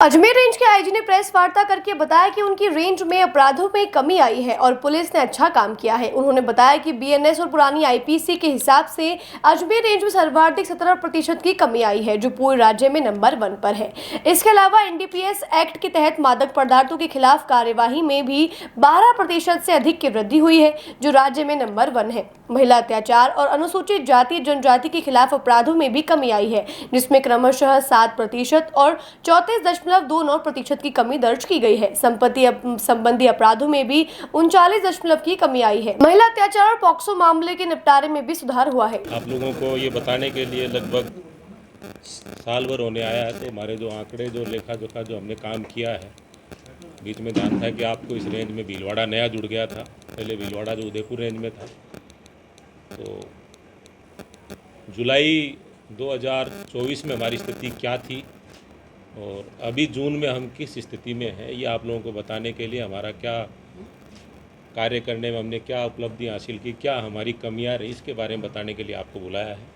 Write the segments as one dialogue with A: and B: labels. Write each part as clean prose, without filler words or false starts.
A: Ajmer range के IG ने press वार्ता करके बताया कि उनकी रेंज में अपराधों में कमी आई है और पुलिस ने अच्छा काम किया है। उन्होंने बताया कि बीएनएस और पुरानी आईपीसी के हिसाब से अजमेर रेंज में सर्वाधिक 17% की कमी आई है, जो पूरे राज्य में नंबर 1 पर है। इसके अलावा एनडीपीएस एक्ट के तहत मादक पदार्थों के खिलाफ कार्यवाही में भी 12% से अधिक की वृद्धि हुई है, जो राज्य में नंबर 1 है। महिला अत्याचार और अनुसूचित जाति जनजाति के खिलाफ अपराधों में भी कमी आई है, जिसमें क्रमशः 7% और 34.29% की कमी दर्ज की गई है। संपत्ति संबंधी अपराधों में भी 39% की कमी आई है। महिला अत्याचार और पॉक्सो मामले के निपटारे में भी सुधार हुआ है।
B: आप लोगों को ये बताने के लिए लगभग साल भर होने आया है, तो हमारे जो आंकड़े, जो लेखा जोखा जो हमने काम किया है, बीच में ध्यान था कि आपको इस रेंज में भीलवाड़ा नया जुड़ गया था। पहले भीलवाड़ा जो उदयपुर रेंज में था, तो जुलाई 2024 में हमारी स्थिति क्या थी और अभी जून में हम किस स्थिति में हैं, ये आप लोगों को बताने के लिए हमारा क्या कार्य करने में हमने क्या उपलब्धि हासिल की, क्या हमारी कमियां रही, इसके बारे में बताने के लिए आपको बुलाया है।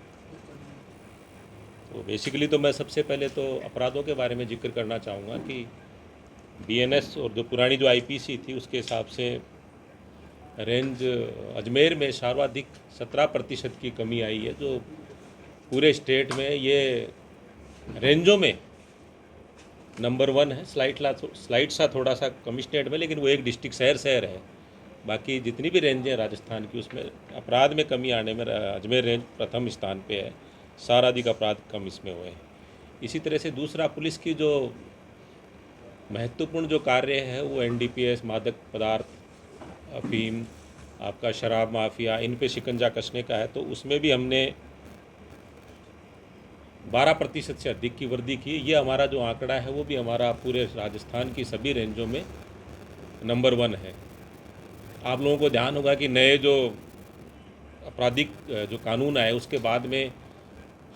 B: तो बेसिकली तो मैं सबसे पहले तो अपराधों के बारे में जिक्र करना चाहूँगा कि बीएनएस और जो पुरानी जो आईपीसी थी, उसके हिसाब से रेंज अजमेर में सर्वाधिक 17% की कमी आई है, जो पूरे स्टेट में ये रेंजों में नंबर 1 है। स्लाइट सा थोड़ा सा कमिश्नरेट में, लेकिन वो एक डिस्ट्रिक्ट शहर है। बाकी जितनी भी रेंज है राजस्थान की, उसमें अपराध में कमी आने में अजमेर रेंज प्रथम स्थान पे है। सर्वाधिक अपराध कम इसमें हुए हैं। इसी तरह से दूसरा, पुलिस की जो महत्वपूर्ण जो कार्य है वो एनडीपीएस, मादक पदार्थ, अफीम, आपका शराब माफिया, इन पे शिकंजा कसने का है। तो उसमें भी हमने 12% से अधिक की वृद्धि की। ये हमारा जो आंकड़ा है वो भी हमारा पूरे राजस्थान की सभी रेंजों में नंबर 1 है। आप लोगों को ध्यान होगा कि नए जो आपराधिक जो कानून आए, उसके बाद में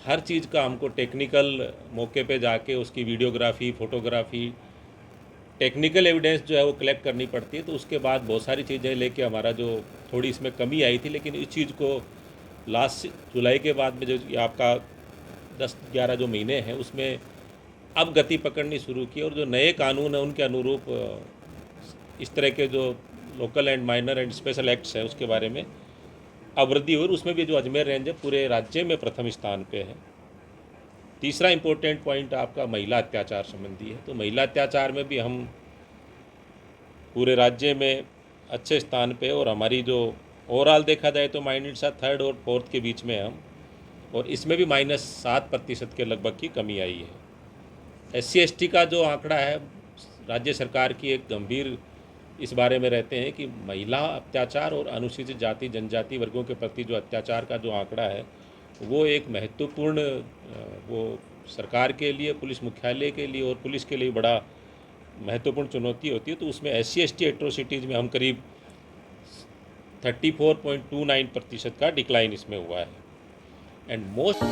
B: हर चीज़ का हमको टेक्निकल मौके पे जाके उसकी वीडियोग्राफी, फोटोग्राफी, टेक्निकल एविडेंस जो है वो कलेक्ट करनी पड़ती है। तो उसके बाद बहुत सारी चीज़ें लेके हमारा जो थोड़ी इसमें कमी आई थी, लेकिन इस चीज़ को लास्ट जुलाई के बाद में जो आपका 10-11 जो महीने हैं, उसमें अब गति पकड़नी शुरू की और जो नए कानून हैं उनके अनुरूप इस तरह के जो local and minor and special acts हैं, उसके बारे में अब वृद्धि हुई। उसमें भी जो अजमेर रेंज है पूरे राज्य में प्रथम स्थान पे है। तीसरा इम्पोर्टेंट पॉइंट आपका महिला अत्याचार संबंधी है। तो महिला अत्याचार में भी हम पूरे राज्य में अच्छे स्थान पे, और हमारी जो ओवरऑल देखा जाए तो -3rd और 4th के बीच में हम, और इसमें भी -7% के लगभग की कमी आई है। SC/ST का जो आंकड़ा है, राज्य सरकार की एक गंभीर इस बारे में रहते हैं कि महिला अत्याचार और अनुसूचित जाति जनजाति वर्गों के प्रति जो अत्याचार का जो आंकड़ा है, वो एक महत्वपूर्ण, वो सरकार के लिए, पुलिस मुख्यालय के लिए और पुलिस के लिए बड़ा महत्वपूर्ण चुनौती होती है। तो उसमें SC/ST एट्रोसिटीज़ में हम करीब 34.29% का डिक्लाइन इसमें हुआ है। एंड मोस्ट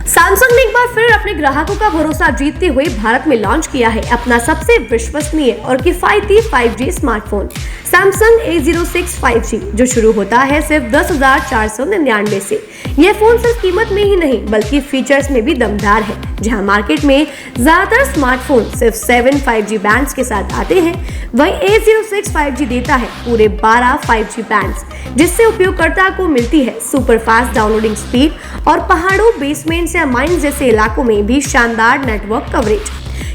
A: सैमसंग ने एक बार फिर अपने ग्राहकों का भरोसा जीतते हुए भारत में लॉन्च किया है अपना सबसे विश्वसनीय और किफायती 5G smartphone Samsung A06 5G, जो शुरू होता है सिर्फ 10,499 से। यह फोन सिर्फ कीमत में ही नहीं बल्कि फीचर्स में भी दमदार है। जहां मार्केट में ज्यादातर स्मार्टफोन सिर्फ 7 5G बैंड्स के साथ आते हैं, वहीं A06 5G देता है पूरे 12 5G बैंड्स, जिससे उपयोगकर्ता को मिलती है सुपर फास्ट डाउनलोडिंग स्पीड और पहाड़ों, बेसमेंट्स या माइंस जैसे इलाकों में भी शानदार नेटवर्क कवरेज।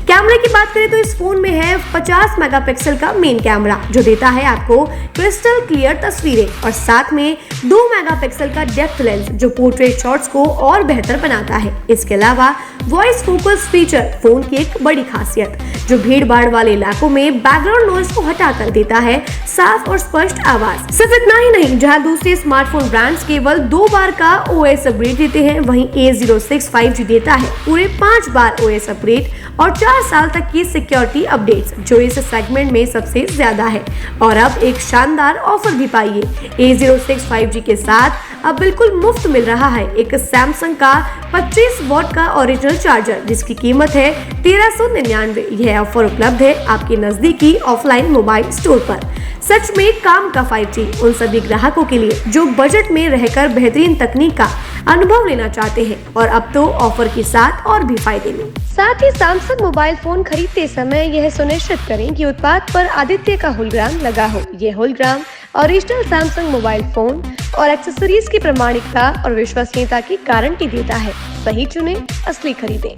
A: कैमरे की बात करें तो इस फोन में है 50 मेगापिक्सल का मेन कैमरा जो देता है आपको क्रिस्टल क्लियर तस्वीरें और साथ में 2 मेगापिक्सल का डेप्थ लेंस जो पोर्ट्रेट शॉट्स को और बेहतर बनाता है। इसके अलावा वॉइस फोकस फीचर फोन की एक बड़ी खासियत जो भीड़ भाड़ वाले इलाकों में बैकग्राउंड नॉइज को हटाकर देता है साफ और स्पष्ट आवाज। सिर्फ इतना ही नहीं, जहां दूसरे स्मार्टफोन ब्रांड्स केवल 2 बार का OS अपग्रेड देते हैं, वहीं A06 5G देता है पूरे 5 बार OS अपग्रेड और 4 साल तक की सिक्योरिटी अपडेट्स जो इस सेगमेंट में सबसे ज्यादा है। और अब एक शानदार ऑफर भी पाइए, A06 5G के साथ अब बिल्कुल मुफ्त मिल रहा है एक सैमसंग का 25 वॉट का ओरिजिनल चार्जर जिसकी कीमत है 1399। यह ऑफर उपलब्ध है आपके नजदीकी ऑफलाइन मोबाइल स्टोर पर। सच में काम का 5G उन सभी ग्राहकों के लिए जो बजट में रहकर बेहतरीन तकनीक का अनुभव लेना चाहते हैं और अब तो ऑफर के साथ और भी फायदे में। साथ ही सैमसंग मोबाइल फोन खरीदते समय यह सुनिश्चित करें कि उत्पाद पर आदित्य का होलोग्राम लगा हो। यह hologram original Samsung mobile phone और एक्सेसरीज की प्रामाणिकता और विश्वसनीयता की गारंटी देता है। सही चुनें, असली खरीदें।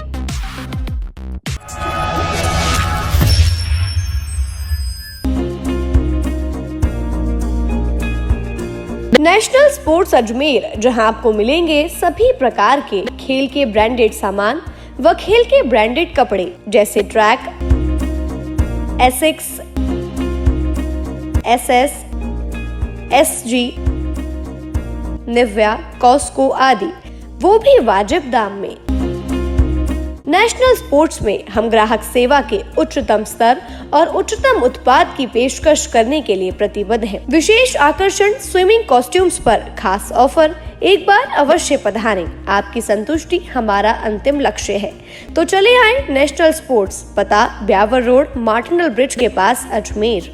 A: नेशनल स्पोर्ट्स अजमेर, जहां आपको मिलेंगे सभी प्रकार के खेल के ब्रांडेड सामान व खेल के ब्रांडेड कपड़े जैसे track, Asics, SS, SG, Nivia, Cosco आदि, वो भी वाजिब दाम में। नेशनल स्पोर्ट्स में हम ग्राहक सेवा के उच्चतम स्तर और उच्चतम उत्पाद की पेशकश करने के लिए प्रतिबद्ध हैं। विशेष आकर्षण स्विमिंग कॉस्ट्यूम्स पर खास ऑफर, एक बार अवश्य पधारें। आपकी संतुष्टि हमारा अंतिम लक्ष्य है। तो चले आए नेशनल स्पोर्ट्स, पता ब्यावर रोड, मार्टिनल ब्रिज के पास, अजमेर।